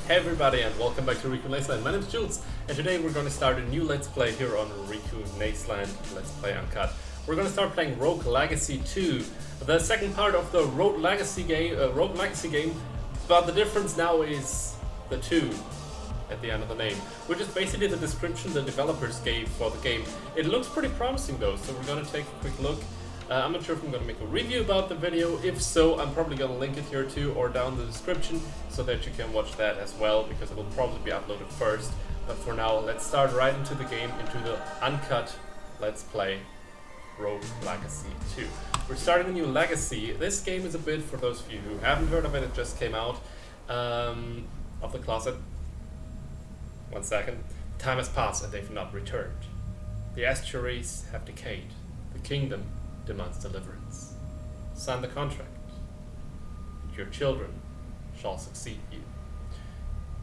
Hey everybody and welcome back to RikuNaceLand. My name is Jules and today we're going to start a new Let's Play here on RikuNaceLand. Let's Play Uncut. We're going to start playing Rogue Legacy 2, the second part of the Rogue Legacy game, but the difference now is the 2 at the end of the name, which is basically the description the developers gave for the game. It looks pretty promising though, so we're going to take a quick look. I'm not sure if I'm going to make a review about the video. If so, I'm probably going to link it here too or down the description so that you can watch that as well, because it will probably be uploaded first. But for now, let's start right into the game, into the Uncut Let's Play Rogue Legacy 2. We're starting a new legacy. This game is a bit, for those of you who haven't heard of it, it just came out of the closet. 1 second. Time has passed and they've not returned. The estuaries have decayed. The kingdom demands deliverance. Sign the contract. Your children shall succeed you.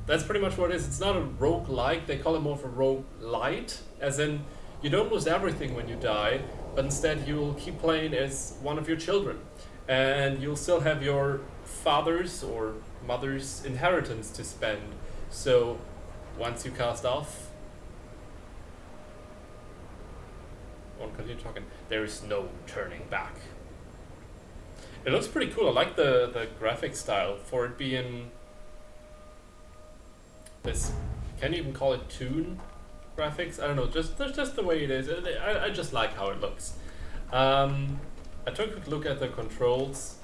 That's pretty much what it is. It's not a roguelike, they call it more of a roguelite, as in you don't lose everything when you die, but instead you'll keep playing as one of your children. And you'll still have your father's or mother's inheritance to spend. So once you cast off, continue talking. There is no turning back. It looks pretty cool. I like the graphic style for it being this. Can you even call it toon graphics? I don't know. Just the way it is. I just like how it looks. I took a quick look at the controls,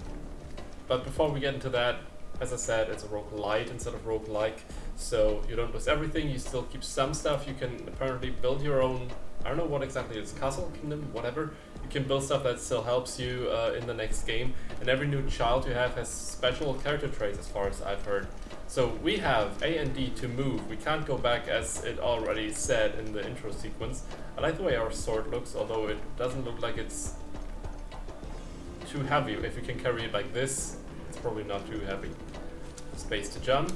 but before we get into that, as I said, it's a roguelite instead of roguelike. So you don't lose everything. You still keep some stuff. You can apparently build your own. I don't know what exactly it is, castle, kingdom, whatever. You can build stuff that still helps you in the next game. And every new child you have has special character traits as far as I've heard. So we have A and D to move. We can't go back as it already said in the intro sequence. I like the way our sword looks, although it doesn't look like it's too heavy. If you can carry it like this, it's probably not too heavy. Space to jump.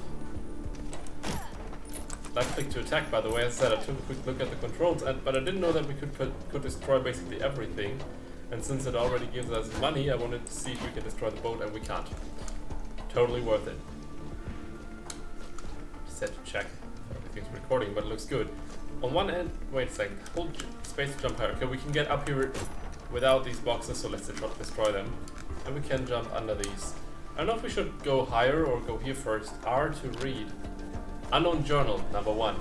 Left click to attack, by the way. As I said, I took a quick look at the controls, but I didn't know that we could destroy basically everything. And since it already gives us money, I wanted to see if we can destroy the boat, and we can't. Totally worth it. Just had to check if everything's recording, but it looks good. On one end, wait a second, hold space to jump higher. Okay, we can get up here without these boxes, so let's destroy them. And we can jump under these. I don't know if we should go higher or go here first. R to read. Unknown journal, number 1.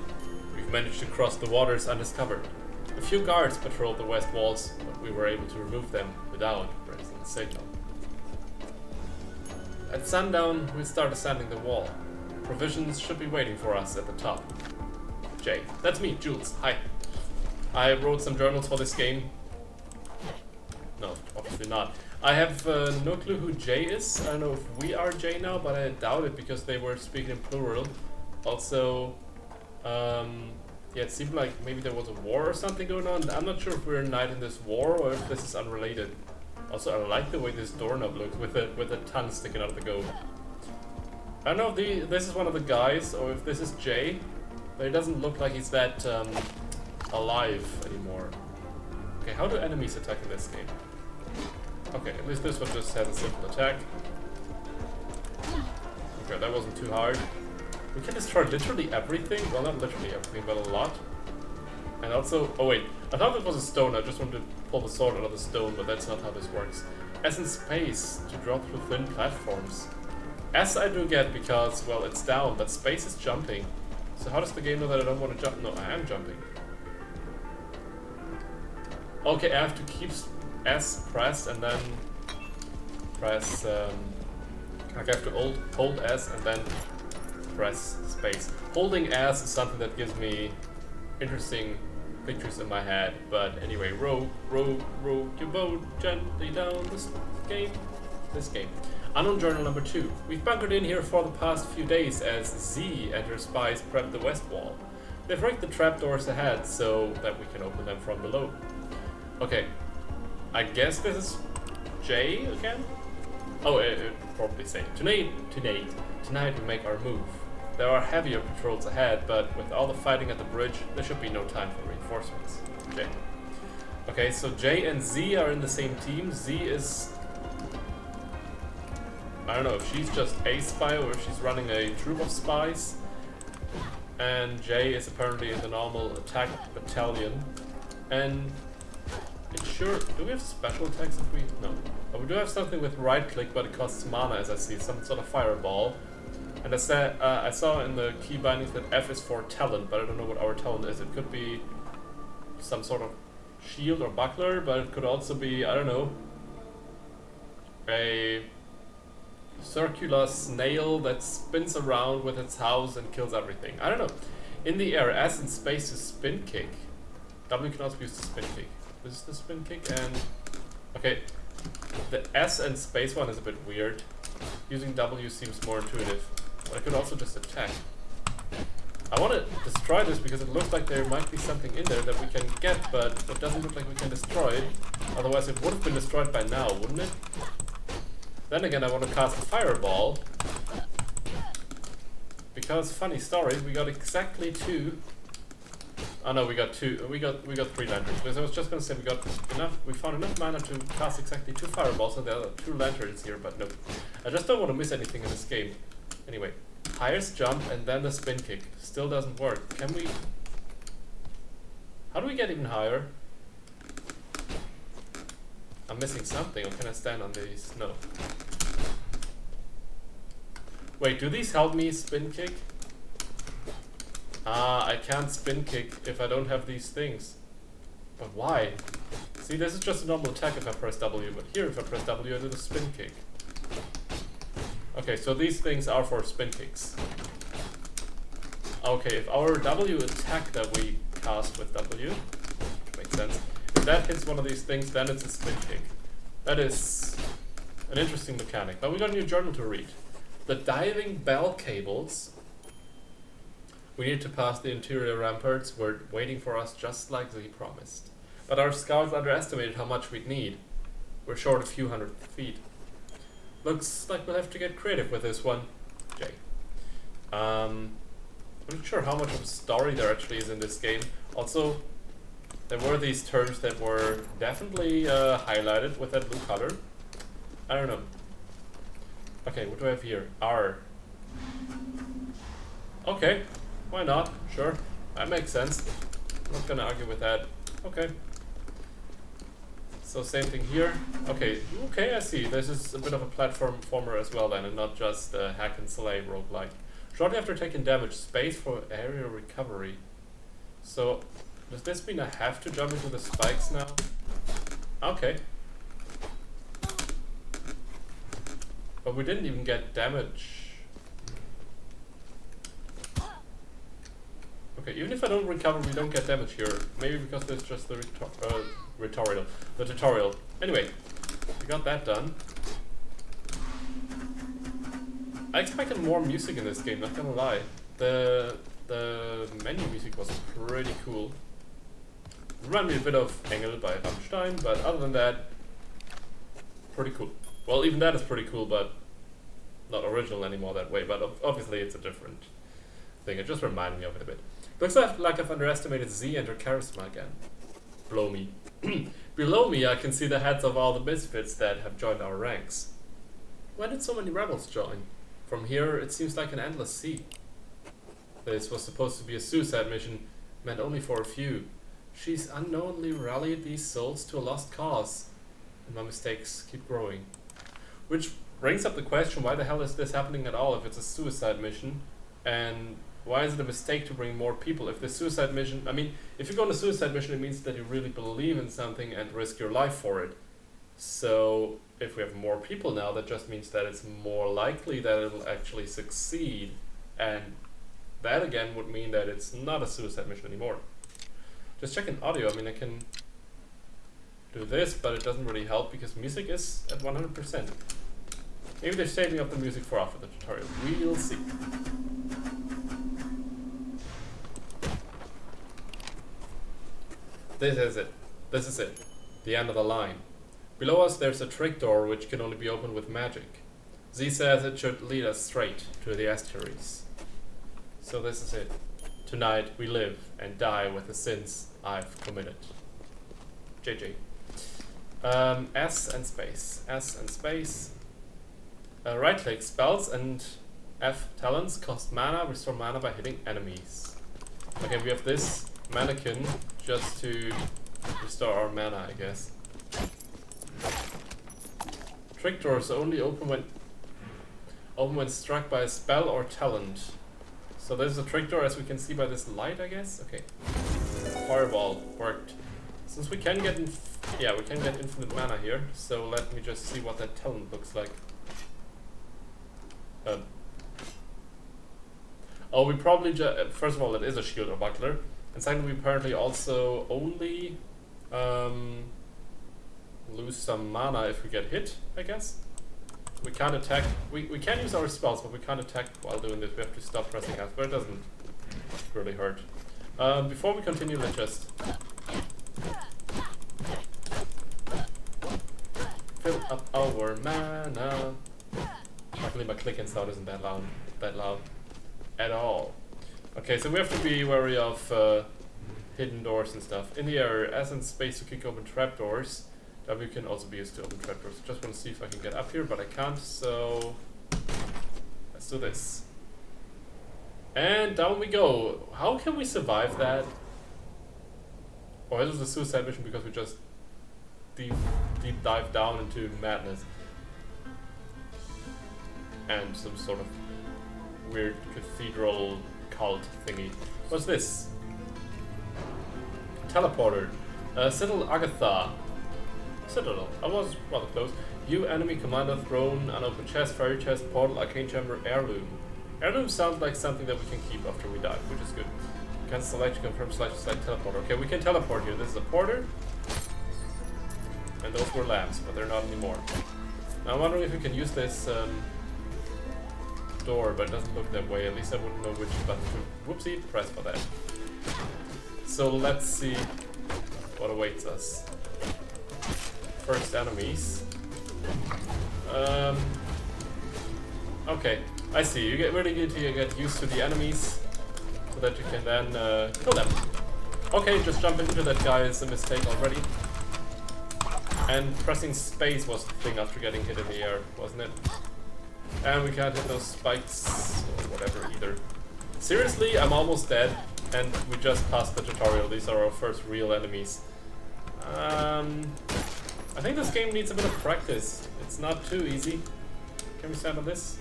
We've managed to cross the waters undiscovered. A few guards patrolled the west walls, but we were able to remove them without raising a signal. At sundown, we start ascending the wall. Provisions should be waiting for us at the top. Jay. That's me, Jules. Hi. I wrote some journals for this game. No, obviously not. I have no clue who Jay is. I don't know if we are Jay now, but I doubt it because they were speaking in plural. Also, yeah, it seemed like maybe there was a war or something going on. I'm not sure if we're a knight in this war or if this is unrelated. Also, I like the way this doorknob looks with a tongue sticking out of the goat. I don't know if this is one of the guys or if this is Jay, but it doesn't look like he's that alive anymore. Okay, how do enemies attack in this game? Okay, at least this one just has a simple attack. Okay, that wasn't too hard. We can destroy literally everything. Well, not literally everything, but a lot. And also, oh wait, I thought it was a stone. I just wanted to pull the sword out of the stone, but that's not how this works. S in space to drop through thin platforms. S I do get because, well, it's down, but space is jumping. So how does the game know that I don't want to jump? No, I am jumping. Okay, I have to keep S pressed and then press, like I have to hold S and then press space. Holding S is something that gives me interesting pictures in my head, but anyway, row your boat gently down this game. Unknown journal number 2. We've bunkered in here for the past few days as Z and her spies prep the west wall. They've rigged the trapdoors ahead so that we can open them from below. Okay, I guess this is J again? Oh, it probably say tonight we make our move. There are heavier patrols ahead, but with all the fighting at the bridge, there should be no time for reinforcements. J. Okay, so J and Z are in the same team. Z is I don't know if she's just a spy or if she's running a troop of spies. and J is apparently in the normal attack battalion. And it sure, do we have special attacks if we, no. Oh, we do have something with right click, but it costs mana as I see, some sort of fireball. And I saw in the key bindings that F is for talent, but I don't know what our talent is. It could be some sort of shield or buckler, but it could also be, I don't know, a circular snail that spins around with its house and kills everything. I don't know. In the air, S and space is spin kick. W can also be used to spin kick. This is the spin kick, and okay, the S and space one is a bit weird. Using W seems more intuitive, but I could also just attack. I want to destroy this because it looks like there might be something in there that we can get, but it doesn't look like we can destroy it. Otherwise it would have been destroyed by now, wouldn't it? Then again, I want to cast a fireball. Because, funny story, we got exactly 2. Oh no, we got 2. We got 3 lanterns. Because I was just gonna say we found enough mana to cast exactly 2 fireballs, so there are 2 lanterns here, but nope. I just don't want to miss anything in this game. Anyway, heirs jump and then the spin kick. Still doesn't work. Can we? How do we get even higher? I'm missing something, or can I stand on these? No. Wait, do these help me spin kick? Ah, I can't spin kick if I don't have these things. But why? See, this is just a normal attack if I press W, but here if I press W I do the spin kick. Okay, so these things are for spin kicks. Okay, if our W attack that we cast with W, makes sense. If that hits one of these things, then it's a spin kick. That is an interesting mechanic. But we got a new journal to read. The diving bell cables. We need to pass the interior ramparts. Were waiting for us just like they promised. But our scouts underestimated how much we'd need. We're short a few hundred feet. Looks like we'll have to get creative with this one. J. I'm not sure how much of a story there actually is in this game. Also, there were these terms that were definitely highlighted with that blue color. I don't know. Okay, what do I have here? R. Okay, why not? Sure, that makes sense. I'm not gonna argue with that. Okay. So same thing here. Okay, I see. This is a bit of a platformer as well then, and not just hack and slay roguelike. Shortly after taking damage, space for area recovery. So, does this mean I have to jump into the spikes now? Okay. But we didn't even get damage. Okay, even if I don't recover, we don't get damage here. Maybe because there's just the tutorial. Anyway, we got that done. I expected more music in this game, not gonna lie. The menu music was pretty cool. Reminded me a bit of Engel by Rammstein, but other than that, pretty cool. Well, even that is pretty cool, but not original anymore that way, but obviously it's a different thing. It just reminded me of it a bit. Looks like I've underestimated Z and her charisma again. Below me. Below me I can see the heads of all the misfits that have joined our ranks. Why did so many rebels join? From here it seems like an endless sea. This was supposed to be a suicide mission, meant only for a few. She's unknowingly rallied these souls to a lost cause. And my mistakes keep growing. Which brings up the question, why the hell is this happening at all if it's a suicide mission? And why is it a mistake to bring more people? If the suicide mission, I mean, if you go on a suicide mission, it means that you really believe in something and risk your life for it. So if we have more people now, that just means that it's more likely that it will actually succeed. And that again would mean that it's not a suicide mission anymore. Just checking audio, I mean I can do this, but it doesn't really help because music is at 100%. Maybe they're saving up the music for after the tutorial. We'll see. This is it. This is it. The end of the line. Below us there's a trick door which can only be opened with magic. Z says it should lead us straight to the estuaries. So this is it. Tonight we live and die with the sins I've committed. JJ. S and space. S and space. Right click spells and F. Talents cost mana, restore mana by hitting enemies. Okay, we have this mannequin just to restore our mana, I guess. Trick doors only open when struck by a spell or talent. So there's a trick door, as we can see by this light, I guess. Okay. Fireball worked. Since we can get infinite mana here, so let me just see what that talent looks like. Oh, we probably first of all, it is a shield or buckler, and second, we apparently also only lose some mana if we get hit, I guess. We can't attack. We can use our spells, but we can't attack while doing this. We have to stop pressing F, but it doesn't really hurt. Before we continue, let's just fill up our mana. Luckily, my clicking sound isn't that loud at all. Okay, so we have to be wary of hidden doors and stuff. In the air, as in space to kick open trapdoors. W can also be used to open trapdoors. Just want to see if I can get up here, but I can't, so let's do this. And down we go. How can we survive that? Or is this a suicide mission because we just deep dive down into madness? And some sort of weird cathedral cult thingy. What's this? Teleporter. Citadel Agatha. Citadel. I was rather close. View enemy commander throne, unopened chest, fairy chest, portal, arcane chamber, heirloom. Heirloom sounds like something that we can keep after we die, which is good. Can select to confirm select teleporter. Okay, we can teleport here. This is a porter. And those were lamps, but they're not anymore. Now I'm wondering if we can use this door, but it doesn't look that way. At least I wouldn't know which button to, whoopsie, press for that. So let's see what awaits us. First enemies. Okay, I see. You get really good to get used to the enemies so that you can then kill them. Okay, just jump into that guy is a mistake already. And pressing space was the thing after getting hit in the air, wasn't it? And we can't hit those spikes or whatever either. Seriously, I'm almost dead, and we just passed the tutorial. These are our first real enemies. I think this game needs a bit of practice. It's not too easy. Can we stand on this?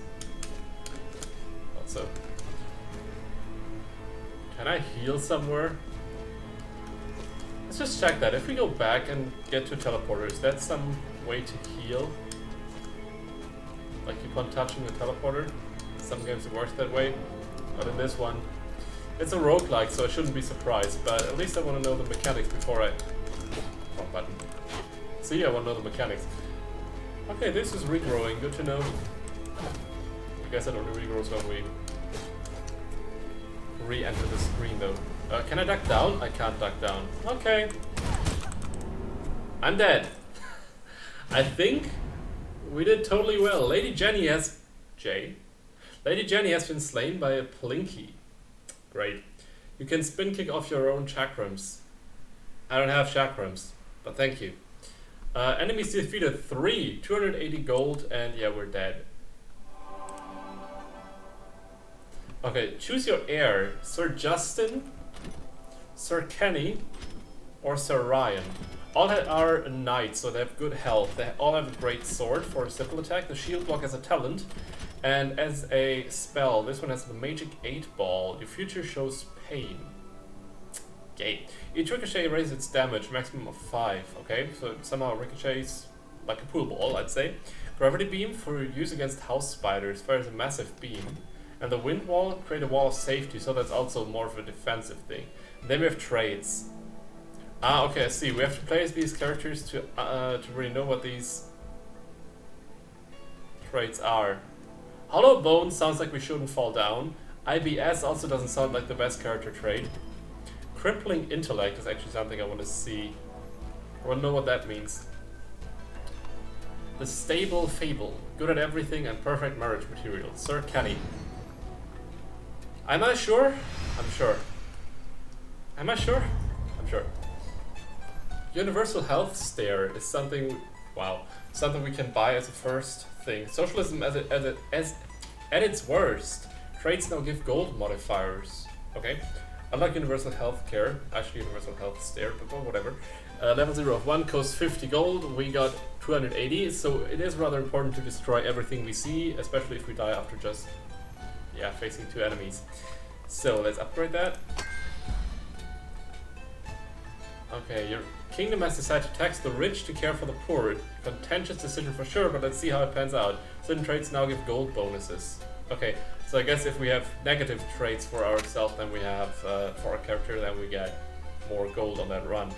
Not so. Can I heal somewhere? Let's just check that. If we go back and get to teleporter, is that some way to heal? Like keep on touching the teleporter? Some games it works that way. But in this one, it's a roguelike, so I shouldn't be surprised. But at least I want to know the mechanics before I... Wrong button. See, I want to know the mechanics. Okay, this is regrowing. Good to know. I guess it only regrows when we re-enter the screen, though. Can I duck down? I can't duck down. Okay. I'm dead. I think we did totally well. Lady Jenny has... Lady Jenny has been slain by a Plinky. Great. You can spin kick off your own chakrams. I don't have chakrams, but thank you. Enemies defeated 3, 280 gold, and yeah, we're dead. Okay, choose your heir. Sir Justin, Sir Kenny, or Sir Ryan. All are knights, so they have good health. They all have a great sword for a simple attack. The shield block as a talent, and as a spell, this one has the magic 8-ball. Your future shows pain. Okay. Each ricochet raises its damage, maximum of 5. Okay, so it somehow ricochets like a pool ball, I'd say. Gravity beam for use against house spiders fires a massive beam. And the wind wall create a wall of safety, so that's also more of a defensive thing. And then we have traits. Ah, okay, I see. We have to play as these characters to really know what these traits are. Hollow Bone sounds like we shouldn't fall down. IBS also doesn't sound like the best character trait. Crippling Intellect is actually something I want to see. I want to know what that means. The Stable Fable. Good at everything and perfect marriage material. Sir Kenny. Am I sure? I'm sure. Am I sure? I'm sure. Universal Health Stare is something... Wow. Something we can buy as a first thing. Socialism as At its worst, traits now give gold modifiers. Okay. Unlike universal health care, actually universal health is there, but whatever. Level 0 of 1 costs 50 gold, we got 280, so it is rather important to destroy everything we see, especially if we die after just, yeah, facing 2 enemies. So let's upgrade that. Okay, your kingdom has decided to tax the rich to care for the poor. Contentious decision for sure, but let's see how it pans out. Certain traits now give gold bonuses. Okay, so I guess if we have negative traits for ourselves, then we have, for our character, then we get more gold on that run.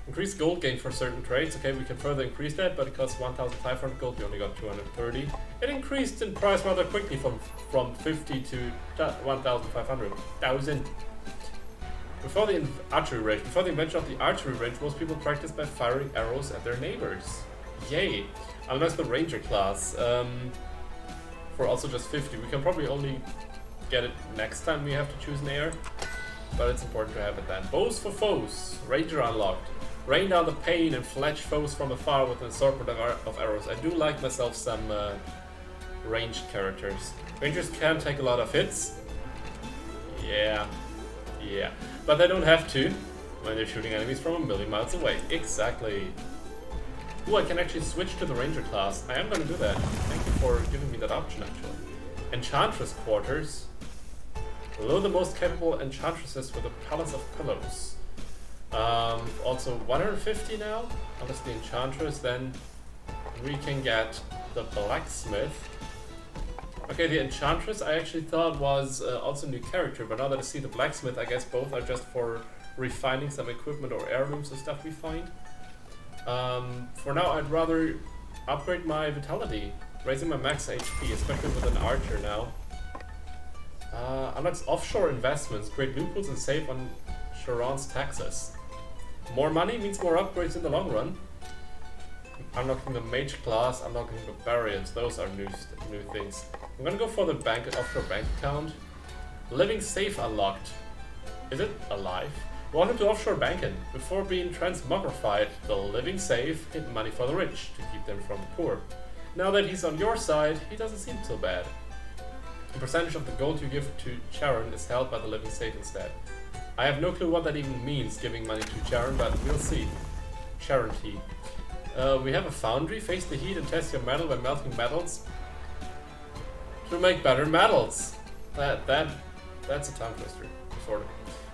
Increased gold gain for certain traits. Okay, we can further increase that, but it costs 1,500 gold, we only got 230. It increased in price rather quickly from 50 to 1,500. 1,000. Before the archery range, before the invention of the archery range, most people practice by firing arrows at their neighbors. Yay! Unless the ranger class, for also just 50. We can probably only get it next time we have to choose an heir, but it's important to have it then. Bows for foes, ranger unlocked. Rain down the pain and fletch foes from afar with an assortment of arrows. I do like myself some ranged characters. Rangers can take a lot of hits. Yeah. But they don't have to when they're shooting enemies from a million miles away. Exactly. Ooh, I can actually switch to the ranger class. I am going to do that. Thank you for giving me that option, actually. Enchantress quarters. Below the most capable enchantresses with a palace of pillows. Also 150 now. Unless the enchantress, then we can get the blacksmith. Okay, the enchantress I actually thought was also a new character, but now that I see the blacksmith, I guess both are just for refining some equipment or heirlooms and stuff we find. For now, I'd rather upgrade my vitality, raising my max HP, especially with an archer now. Unlocks offshore investments, create loopholes and save on Sharon's taxes. More money means more upgrades in the long run. Unlocking the mage class, unlocking the barbarians, those are new things. I'm gonna go for the offshore bank account. Living safe unlocked. Is it alive? Welcome to offshore banking. Before being transmogrified, the living safe hid money for the rich to keep them from the poor. Now that he's on your side, he doesn't seem so bad. A percentage of the gold you give to Charon is held by the living safe instead. I have no clue what that even means, giving money to Charon, but we'll see. Charity. We have a foundry. Face the heat and test your metal when melting metals to make better metals. That's a tongue twister, sort of.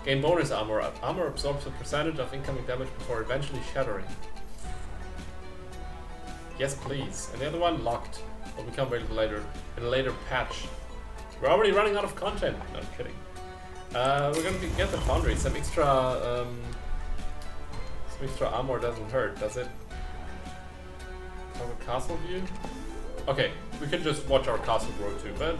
Gain bonus armor. Armor absorbs a percentage of incoming damage before eventually shattering. Yes, please. And the other one locked. Will become available later in a later patch. We're already running out of content. No, I'm kidding. We're gonna get the foundry. Some extra armor doesn't hurt, does it? Have a castle view? Okay, we can just watch our castle grow too, but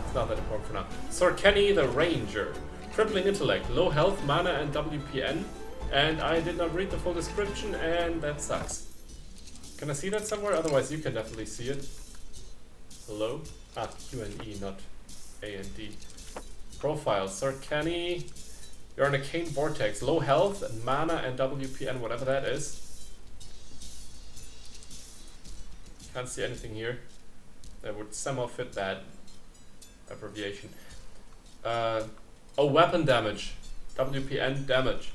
it's not that important for now. Sir Kenny the Ranger. Crippling intellect, low health, mana, and WPN. And I did not read the full description, and that sucks. Can I see that somewhere? Otherwise, you can definitely see it. Hello? Ah, Q and E, not A and D. Profile, Sir Kenny. You're in a cane vortex, low health, mana, and WPN, whatever that is. Can't see anything here that would somehow fit that abbreviation. Oh, weapon damage. WPN damage.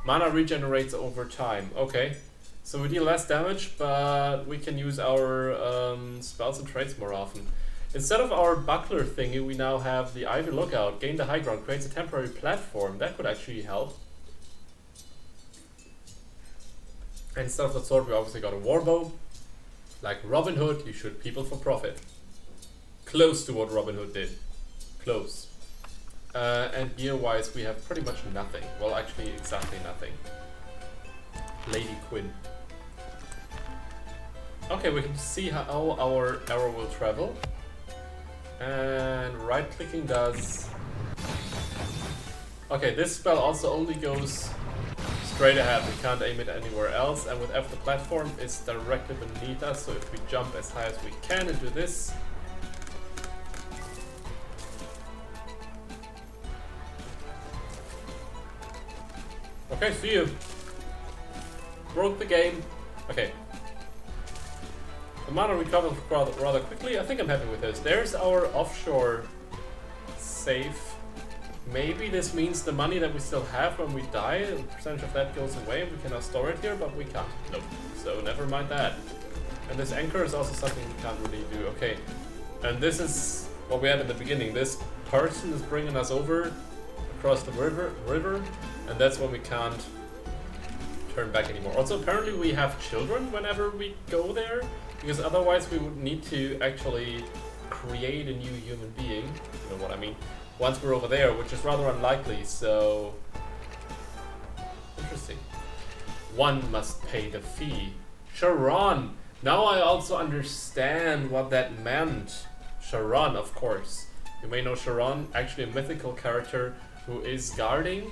Mana regenerates over time. Okay. So we deal less damage, but we can use our spells and traits more often. Instead of our buckler thingy, we now have the Ivy Lookout. Gain the high ground. Creates a temporary platform. That could actually help. And instead of the sword, we obviously got a warbow. Like Robin Hood, you shoot people for profit. Close to what Robin Hood did. Close. And gear-wise, we have pretty much nothing. Well, actually, exactly nothing. Lady Quinn. Okay, we can see how our arrow will travel. And right-clicking does... Okay, this spell also only goes straight ahead. We can't aim it anywhere else. And with F, the platform is directly beneath us. So if we jump as high as we can and do this... Okay, see you. Broke the game. Okay. The mana recovers rather quickly. I think I'm happy with this. There's our offshore safe. Maybe this means the money that we still have when we die, a percentage of that goes away and we can now store it here, but we can't. Nope. So never mind that. And this anchor is also something we can't really do. Okay. And this is what we had in the beginning. This person is bringing us over across the river, and that's when we can't turn back anymore. Also, apparently we have children whenever we go there, because otherwise we would need to actually create a new human being. You know what I mean? Once we're over there, which is rather unlikely, so... Interesting. One must pay the fee. Sharon! Now I also understand what that meant. Sharon, of course. You may know Sharon, actually a mythical character who is guarding.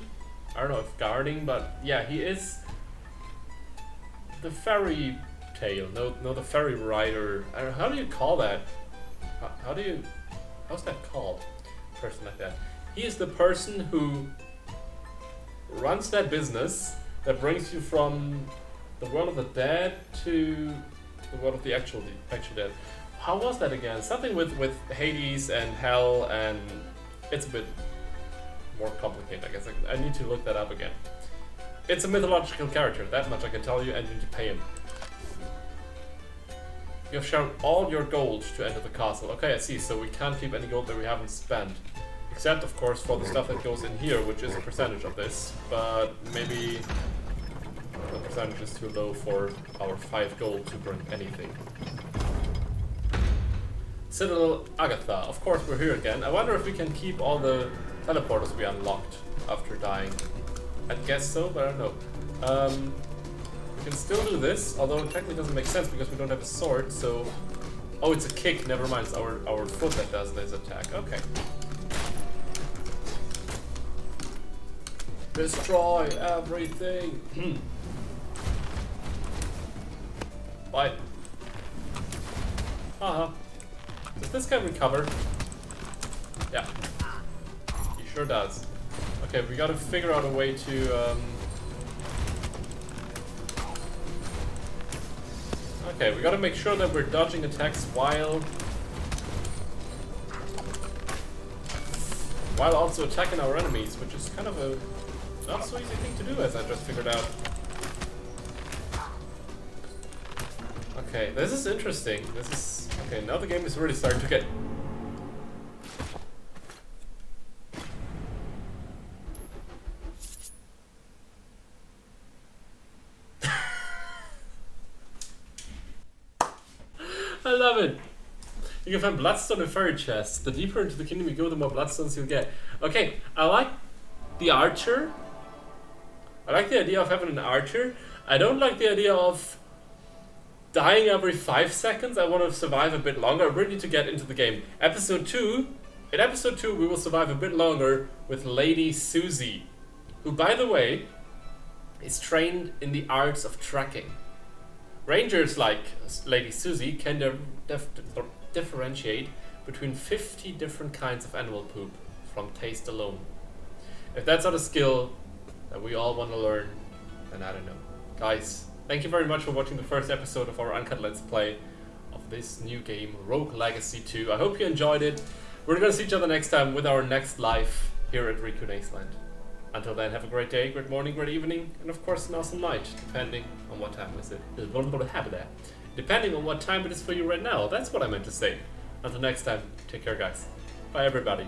I don't know if guarding, but yeah, he is the fairy tale. No, the fairy rider. I don't know, how do you call that? How's that called? Person like that. He is the person who runs that business that brings you from the world of the dead to the world of the actual dead. How was that again? Something with Hades and hell, and it's a bit more complicated, I guess. I need to look that up again. It's a mythological character, that much I can tell you, and you need to pay him. You have shared all your gold to enter the castle. Okay, I see, so we can't keep any gold that we haven't spent. Except, of course, for the stuff that goes in here, which is a percentage of this. But maybe the percentage is too low for our 5 gold to bring anything. Citadel Agatha. Of course, we're here again. I wonder if we can keep all the teleporters we unlocked after dying. I'd guess so, but I don't know. We can still do this, although it technically doesn't make sense because we don't have a sword, so... Oh, it's a kick, never mind, it's our foot that does this attack. Okay. Destroy everything! Bye. Does this guy recover? Yeah. He sure does. Okay, we gotta figure out a way to... Okay, we gotta make sure that we're dodging attacks while also attacking our enemies, which is kind of a not so easy thing to do, as I just figured out. Okay, this is interesting. Okay, now the game is really starting to get... I love it! You can find bloodstone in fairy chests. The deeper into the kingdom you go, the more bloodstones you'll get. Okay, I like the archer. I like the idea of having an archer. I don't like the idea of dying every 5 seconds. I want to survive a bit longer. I really need to get into the game. Episode 2. In episode 2, we will survive a bit longer with Lady Susie, who, by the way, is trained in the arts of tracking. Rangers like Lady Susie can differentiate between 50 different kinds of animal poop from taste alone. If that's not a skill that we all want to learn, then I don't know. Guys, thank you very much for watching the first episode of our Uncut Let's Play of this new game, Rogue Legacy 2. I hope you enjoyed it. We're going to see each other next time with our next live here at RikuNaceLand. Until then, have a great day, great morning, great evening, and of course an awesome night, depending on what time is it. Depending on what time it is for you right now. That's what I meant to say. Until next time, take care, guys. Bye, everybody.